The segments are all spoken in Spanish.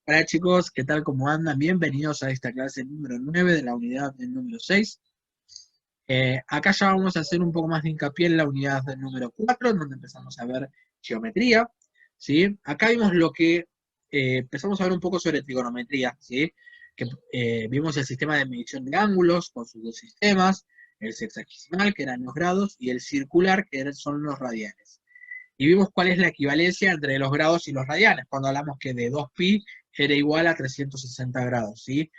Hola chicos, ¿qué tal? ¿Cómo andan? Bienvenidos a esta clase número 9 de la unidad del número 6. Acá ya vamos a hacer un poco más de hincapié en la unidad del número 4, donde empezamos a ver geometría, ¿sí? Acá vimos empezamos a ver un poco sobre trigonometría, ¿sí? Vimos el sistema de medición de ángulos con sus dos sistemas, el sexagesimal, que eran los grados, y el circular, que son los radianes. Y vimos cuál es la equivalencia entre los grados y los radianes, cuando hablamos que de 2pi era igual a 360 grados, ¿sí?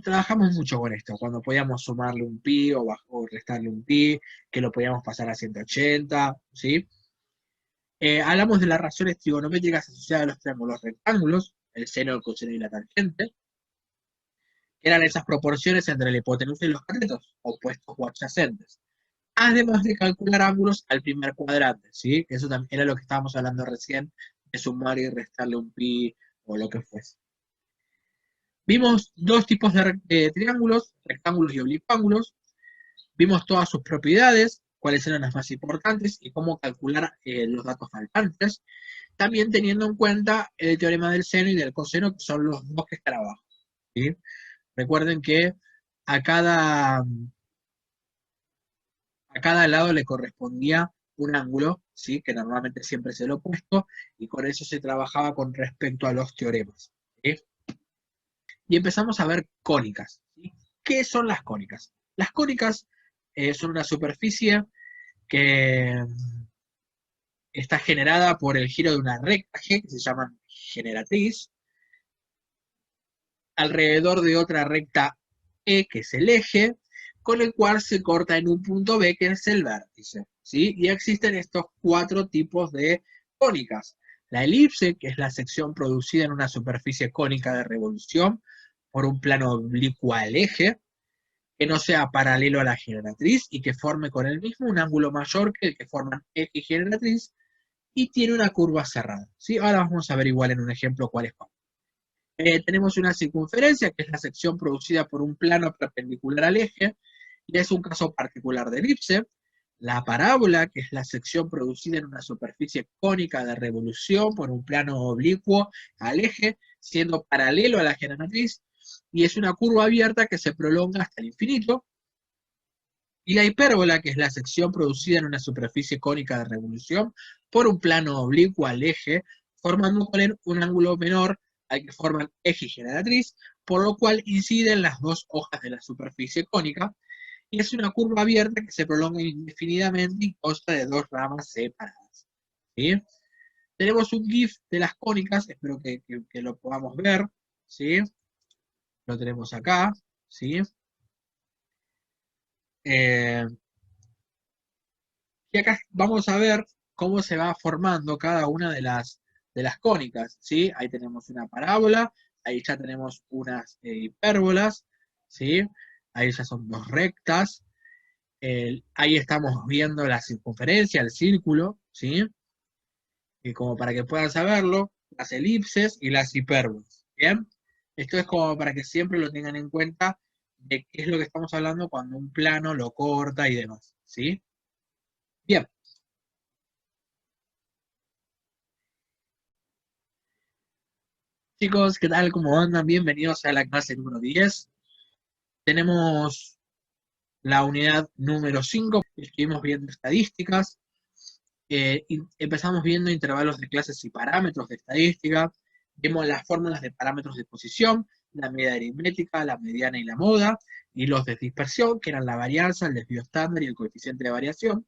Trabajamos mucho con esto, cuando podíamos sumarle un pi o restarle un pi, que lo podíamos pasar a 180, ¿sí? Hablamos de las razones trigonométricas asociadas a los triángulos rectángulos, el seno, el coseno y la tangente, que eran esas proporciones entre la hipotenusa y los catetos, opuestos o adyacentes. Además de calcular ángulos al primer cuadrante, ¿sí? Que eso también era lo que estábamos hablando recién, de sumar y restarle un pi o lo que fuese. Vimos dos tipos de triángulos, rectángulos y oblicuángulos. Vimos todas sus propiedades, cuáles eran las más importantes y cómo calcular los datos faltantes. También teniendo en cuenta el teorema del seno y del coseno, que son los dos que están abajo, ¿sí? Recuerden que a cada, a cada lado le correspondía un ángulo, ¿sí? Que normalmente siempre es el opuesto, y con eso se trabajaba con respecto a los teoremas, ¿sí? Y empezamos a ver cónicas, ¿sí? ¿Qué son las cónicas? Las cónicas son una superficie que está generada por el giro de una recta G, que se llama generatriz, alrededor de otra recta E, que es el eje, con el cual se corta en un punto B, que es el vértice, ¿sí? Y existen estos cuatro tipos de cónicas. La elipse, que es la sección producida en una superficie cónica de revolución por un plano oblicuo al eje, que no sea paralelo a la generatriz y que forme con el mismo un ángulo mayor que el que forman eje y generatriz, y tiene una curva cerrada, ¿sí? Ahora vamos a ver igual en un ejemplo cuál es cuál. Tenemos una circunferencia, que es la sección producida por un plano perpendicular al eje, y es un caso particular de elipse. La parábola, que es la sección producida en una superficie cónica de revolución por un plano oblicuo al eje, siendo paralelo a la generatriz, y es una curva abierta que se prolonga hasta el infinito. Y la hipérbola, que es la sección producida en una superficie cónica de revolución por un plano oblicuo al eje, formando con él un ángulo menor al que forman eje y generatriz, por lo cual inciden las dos hojas de la superficie cónica, y es una curva abierta que se prolonga indefinidamente y consta de dos ramas separadas, ¿sí? Tenemos un GIF de las cónicas, espero que lo podamos ver, ¿sí? Lo tenemos acá, ¿sí? Eh, Y acá vamos a ver cómo se va formando cada una de las cónicas, ¿sí? Ahí tenemos una parábola, ahí ya tenemos unas hipérbolas, ¿sí? Ahí ya son dos rectas, ahí estamos viendo la circunferencia, el círculo, ¿sí? Y como para que puedan saberlo, las elipses y las hipérbolas, ¿bien? Esto es como para que siempre lo tengan en cuenta de qué es lo que estamos hablando cuando un plano lo corta y demás, ¿sí? Bien. Chicos, ¿qué tal? ¿Cómo andan? Bienvenidos a la clase número 10. Tenemos la unidad número 5. Estuvimos viendo estadísticas. Empezamos viendo intervalos de clases y parámetros de estadística. Vimos las fórmulas de parámetros de posición, la media aritmética, la mediana y la moda, y los de dispersión, que eran la varianza, el desvío estándar y el coeficiente de variación.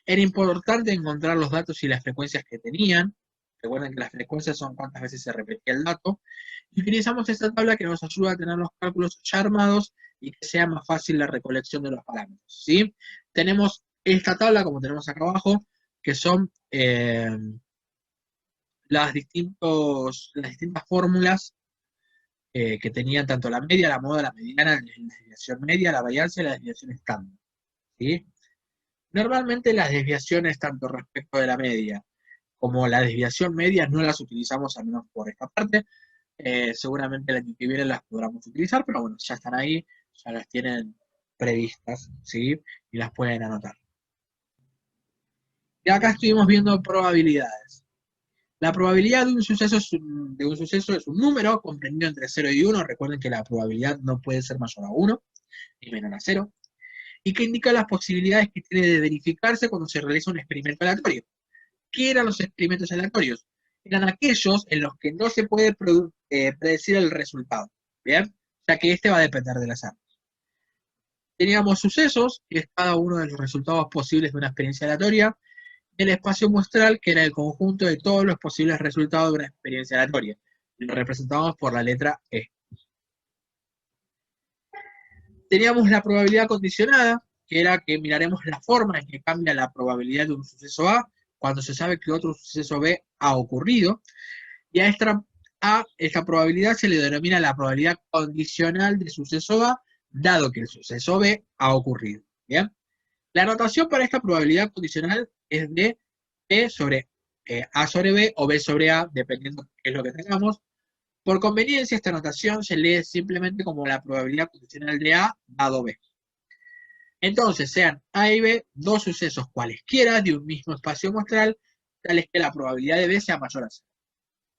Era importante encontrar los datos y las frecuencias que tenían. Recuerden que las frecuencias son cuántas veces se repetía el dato. Y utilizamos esta tabla que nos ayuda a tener los cálculos ya armados y que sea más fácil la recolección de los parámetros, ¿sí? Tenemos esta tabla, como tenemos acá abajo, que son las distintas fórmulas que tenían tanto la media, la moda, la mediana, la desviación media, la varianza y la desviación estándar, ¿sí? Normalmente las desviaciones, tanto respecto de la media como la desviación media, no las utilizamos, al menos por esta parte. Seguramente el año que viene las podamos utilizar, pero bueno, ya están ahí, ya las tienen previstas, ¿sí? Y las pueden anotar. Y acá estuvimos viendo probabilidades. La probabilidad de un suceso es un número comprendido entre 0 y 1. Recuerden que la probabilidad no puede ser mayor a 1 ni menor a 0. Y que indica las posibilidades que tiene de verificarse cuando se realiza un experimento aleatorio. ¿Qué eran los experimentos aleatorios? Eran aquellos en los que no se puede predecir el resultado. ¿Bien? Ya que este va a depender del azar. Teníamos sucesos, que es cada uno de los resultados posibles de una experiencia aleatoria, y el espacio muestral, que era el conjunto de todos los posibles resultados de una experiencia aleatoria. Y lo representamos por la letra E. Teníamos la probabilidad condicionada, que era que miraremos la forma en que cambia la probabilidad de un suceso A cuando se sabe que otro suceso B ha ocurrido. Y a esta probabilidad se le denomina la probabilidad condicional de suceso A, dado que el suceso B ha ocurrido. ¿Bien? La notación para esta probabilidad condicional es de B sobre A sobre B o B sobre A, dependiendo de qué es lo que tengamos. Por conveniencia, esta notación se lee simplemente como la probabilidad condicional de A dado B. Entonces, sean A y B dos sucesos cualesquiera de un mismo espacio muestral, tales que la probabilidad de B sea mayor a 0.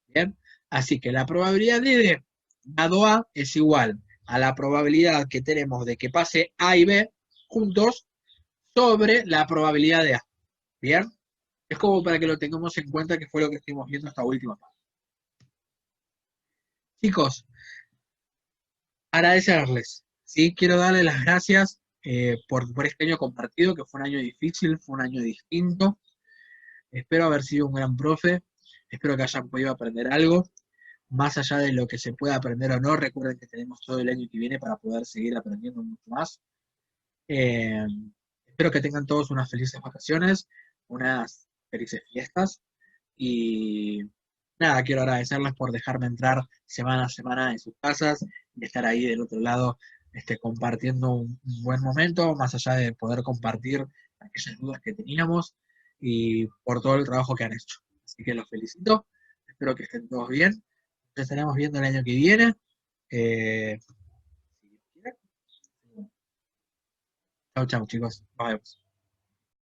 ¿Bien? Así que la probabilidad de D dado A es igual a la probabilidad que tenemos de que pase A y B juntos sobre la probabilidad de A. ¿Bien? Es como para que lo tengamos en cuenta, que fue lo que estuvimos viendo esta última parte. Chicos, agradecerles, ¿sí? Quiero darles las gracias por este año compartido, que fue un año difícil, fue un año distinto. Espero haber sido un gran profe, espero que hayan podido aprender algo. Más allá de lo que se pueda aprender o no, recuerden que tenemos todo el año que viene para poder seguir aprendiendo mucho más. Eh, Espero que tengan todos unas felices vacaciones, unas felices fiestas y nada, quiero agradecerles por dejarme entrar semana a semana en sus casas y estar ahí del otro lado compartiendo un buen momento, más allá de poder compartir aquellas dudas que teníamos y por todo el trabajo que han hecho. Así que los felicito, espero que estén todos bien. Nos estaremos viendo el año que viene. Eh, Chau, chau, chicos. Nos vemos.